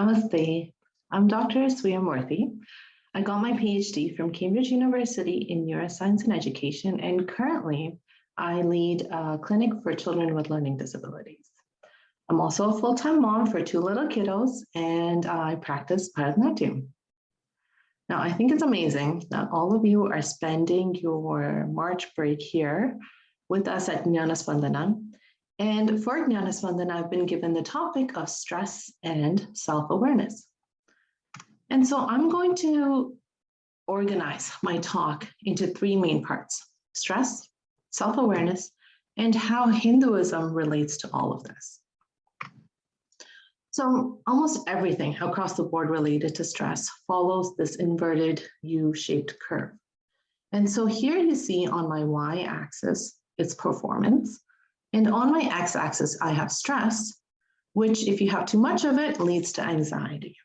Namaste. I'm Dr. Swiya Murti. I got my PhD from Cambridge University in Neuroscience and Education, and currently I lead a clinic for children with learning disabilities. I'm also a full-time mom for 2 little kiddos, and I practice Bharatanatyam. Now, I think it's amazing that all of you are spending your March break here with us at Jnana Spandana. And for Jnana Spandana, I've been given the topic of stress and self-awareness. And so I'm going to organize my talk into 3 main parts: stress, self-awareness, and how Hinduism relates to all of this. So almost everything across the board related to stress follows this inverted U-shaped curve. And so here you see on my y-axis, it's performance. And on my x-axis, I have stress, which if you have too much of it, leads to anxiety.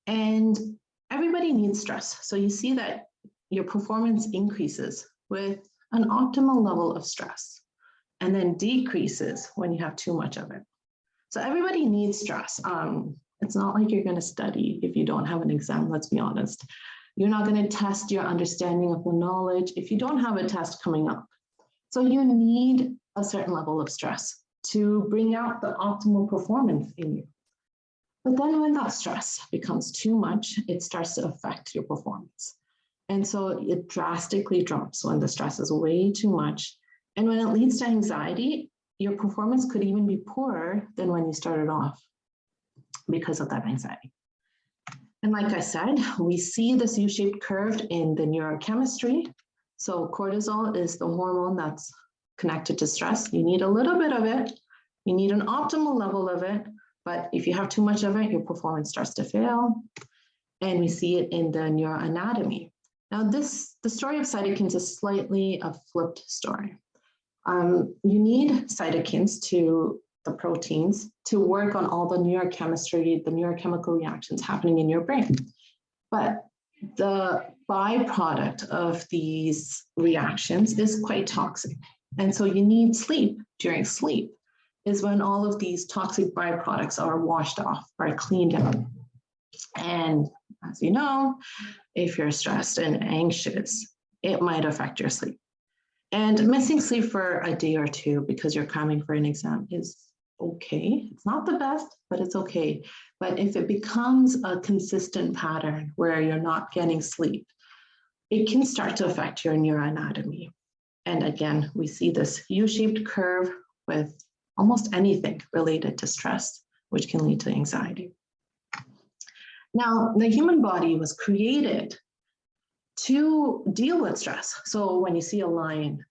And everybody needs stress. So you see that your performance increases with an optimal level of stress and then decreases when you have too much of it. So everybody needs stress. It's not like you're going to study if you don't have an exam, let's be honest. You're not going to test your understanding of the knowledge if you don't have a test coming up. So you need a certain level of stress to bring out the optimal performance in you. But then when that stress becomes too much, it starts to affect your performance. And so it drastically drops when the stress is way too much. And when it leads to anxiety, your performance could even be poorer than when you started off because of that anxiety. And like I said, we see this U-shaped curve in the neurochemistry. So cortisol is the hormone that's connected to stress. You need a little bit of it. You need an optimal level of it. But if you have too much of it, your performance starts to fail. And we see it in the neuroanatomy. Now, the story of cytokines is slightly a flipped story. You need cytokines to the proteins to work on all the neurochemistry, the neurochemical reactions happening in your brain. But the byproduct of these reactions is quite toxic. And so you need sleep. During sleep is when all of these toxic byproducts are washed off, are cleaned out. And as you know, if you're stressed and anxious, it might affect your sleep. And missing sleep for a day or two because you're cramming for an exam is okay. It's not the best, but it's okay. But if it becomes a consistent pattern where you're not getting sleep, it can start to affect your neuroanatomy. And again, we see this U-shaped curve with almost anything related to stress, which can lead to anxiety. Now, the human body was created to deal with stress. So when you see a lion,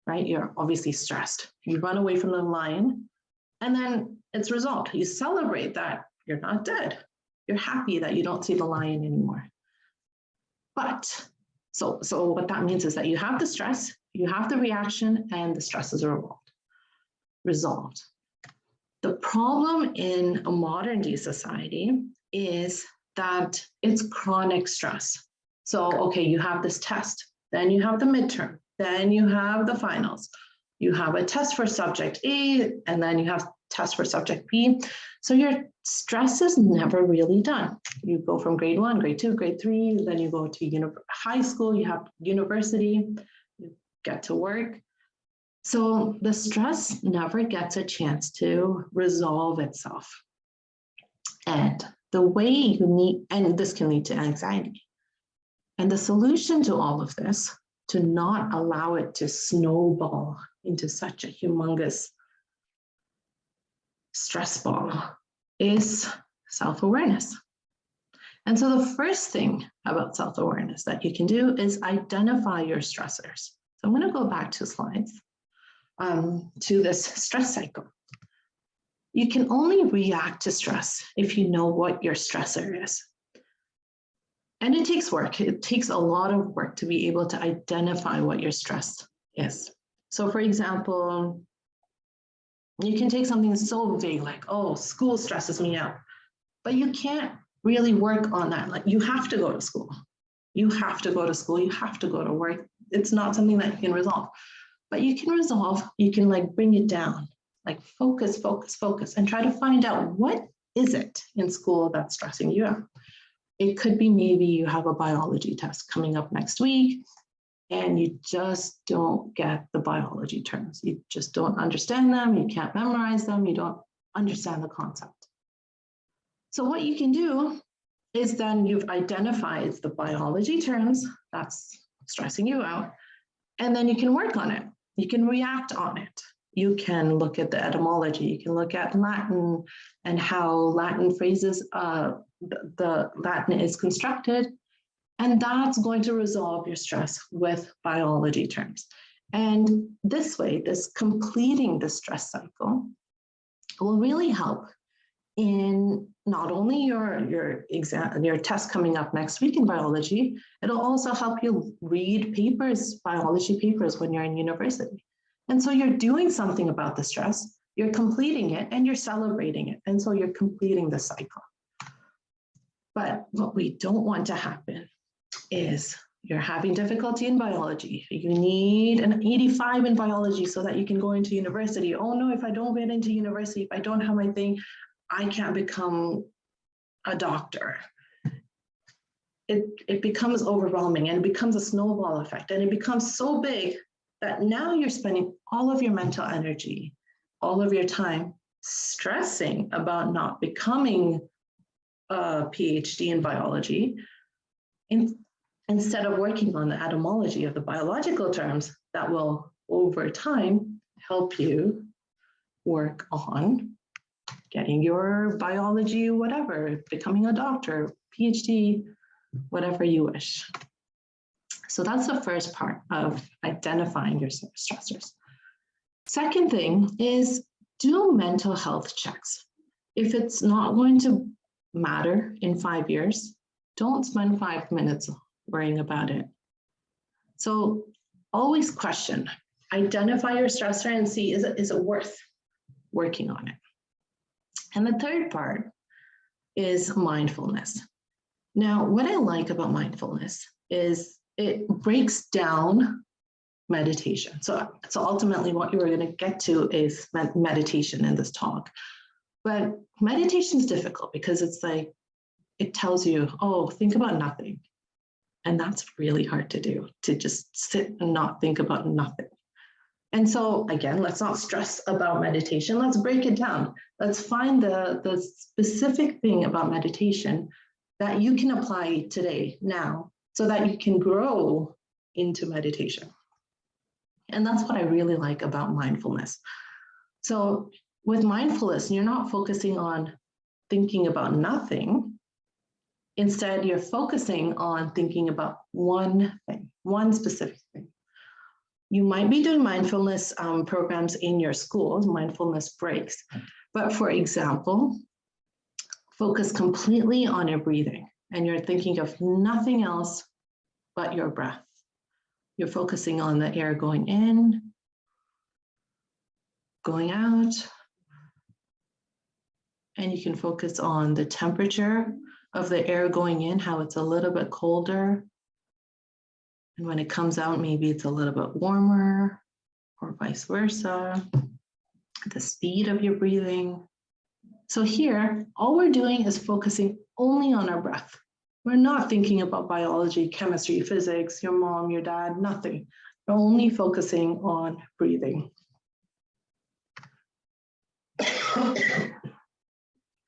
right, you're obviously stressed. You run away from the lion, and then it's resolved. You celebrate that you're not dead. You're happy that you don't see the lion anymore. But so what that means is that you have the stress, you have the reaction, and the stress is resolved. The problem in a modern day society is that it's chronic stress. So, okay, you have this test, then you have the midterm, then you have the finals. You have a test for subject A, and then you have test for subject B. So your stress is never really done. You go from grade 1, grade 2, grade 3, then you go to high school, you have university, you get to work. So the stress never gets a chance to resolve itself. And the way you need, and this can lead to anxiety. And the solution to all of this, to not allow it to snowball into such a humongous stress ball, is self-awareness. And so the first thing about self-awareness that you can do is identify your stressors. So I'm going to go back 2 slides to this stress cycle. You can only react to stress if you know what your stressor is. And it takes work. It takes a lot of work to be able to identify what your stress is. So for example, you can take something so vague like, oh, school stresses me out, but you can't really work on that. Like, you have to go to school. You have to go to school. You have to go to work. It's not something that you can resolve, but you can resolve. You can like bring it down, like focus, and try to find out what is it in school that's stressing you out? It could be maybe you have a biology test coming up next week and you just don't get the biology terms. You just don't understand them. You can't memorize them. You don't understand the concept. So what you can do is then you've identified the biology terms that's stressing you out, and then you can work on it. You can react on it. You can look at the etymology. You can look at Latin and how Latin phrases, the Latin is constructed, and that's going to resolve your stress with biology terms. And this way, this completing the stress cycle will really help in not only your exam, your test coming up next week in biology, it'll also help you read papers, biology papers when you're in university. And so you're doing something about the stress, you're completing it, and you're celebrating it. And so you're completing the cycle. But what we don't want to happen is you're having difficulty in biology. You need an 85 in biology so that you can go into university. Oh no, if I don't get into university, if I don't have my thing, I can't become a doctor. It becomes overwhelming and it becomes a snowball effect, and it becomes so big that now you're spending all of your mental energy, all of your time stressing about not becoming a PhD in biology instead of working on the etymology of the biological terms that will over time help you work on getting your biology, whatever, becoming a doctor, PhD, whatever you wish. So that's the first part of identifying your stressors. Second thing is do mental health checks. If it's not going to matter in 5 years, don't spend 5 minutes worrying about it. So always question, identify your stressor and see, is it worth working on it? And the third part is mindfulness. Now, what I like about mindfulness is it breaks down meditation. So ultimately what you are going to get to is meditation in this talk. But meditation is difficult because it's like, it tells you, oh, think about nothing. And that's really hard to do, to just sit and not think about nothing. And so again, let's not stress about meditation. Let's break it down. Let's find the specific thing about meditation that you can apply today, now, so that you can grow into meditation. And that's what I really like about mindfulness. So with mindfulness, you're not focusing on thinking about nothing. Instead, you're focusing on thinking about one thing, one specific thing. You might be doing mindfulness programs in your schools, mindfulness breaks. But for example, focus completely on your breathing and you're thinking of nothing else but your breath. You're focusing on the air going in, going out, and you can focus on the temperature of the air going in, how it's a little bit colder. And when it comes out, maybe it's a little bit warmer or vice versa. The speed of your breathing. So here, all we're doing is focusing only on our breath. We're not thinking about biology, chemistry, physics, your mom, your dad, nothing. We're only focusing on breathing.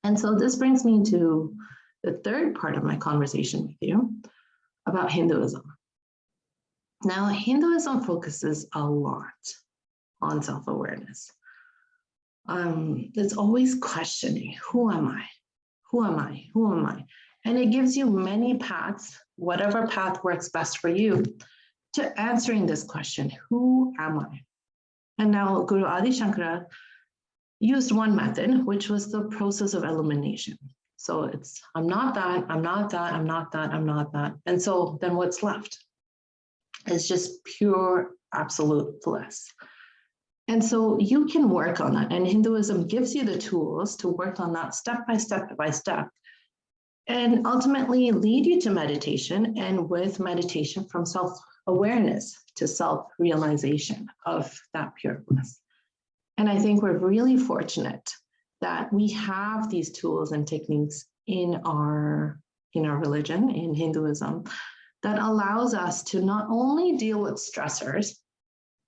And so this brings me to the third part of my conversation with you about Hinduism. Now, Hinduism focuses a lot on self-awareness. It's always questioning, who am I? Who am I? Who am I? And it gives you many paths, whatever path works best for you, to answering this question, who am I? And now Guru Adi Shankara used one method, which was the process of elimination. So it's, I'm not that, I'm not that, I'm not that, I'm not that. And so then what's left? It's just pure absolute bliss. And so you can work on that. And Hinduism gives you the tools to work on that step by step by step. And ultimately lead you to meditation, and with meditation from self-awareness to self-realization of that pure bliss. And I think we're really fortunate that we have these tools and techniques in our religion, in Hinduism, that allows us to not only deal with stressors,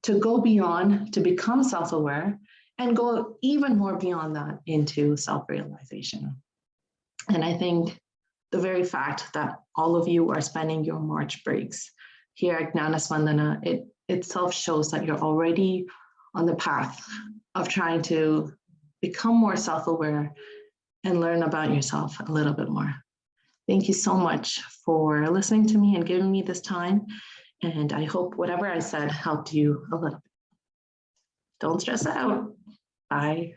to go beyond, to become self-aware, and go even more beyond that into self-realization. And I think the very fact that all of you are spending your March breaks here at Jnana Spandana, it itself shows that you're already on the path of trying to become more self-aware and learn about yourself a little bit more. Thank you so much for listening to me and giving me this time. And I hope whatever I said helped you a little bit. Don't stress out. Bye.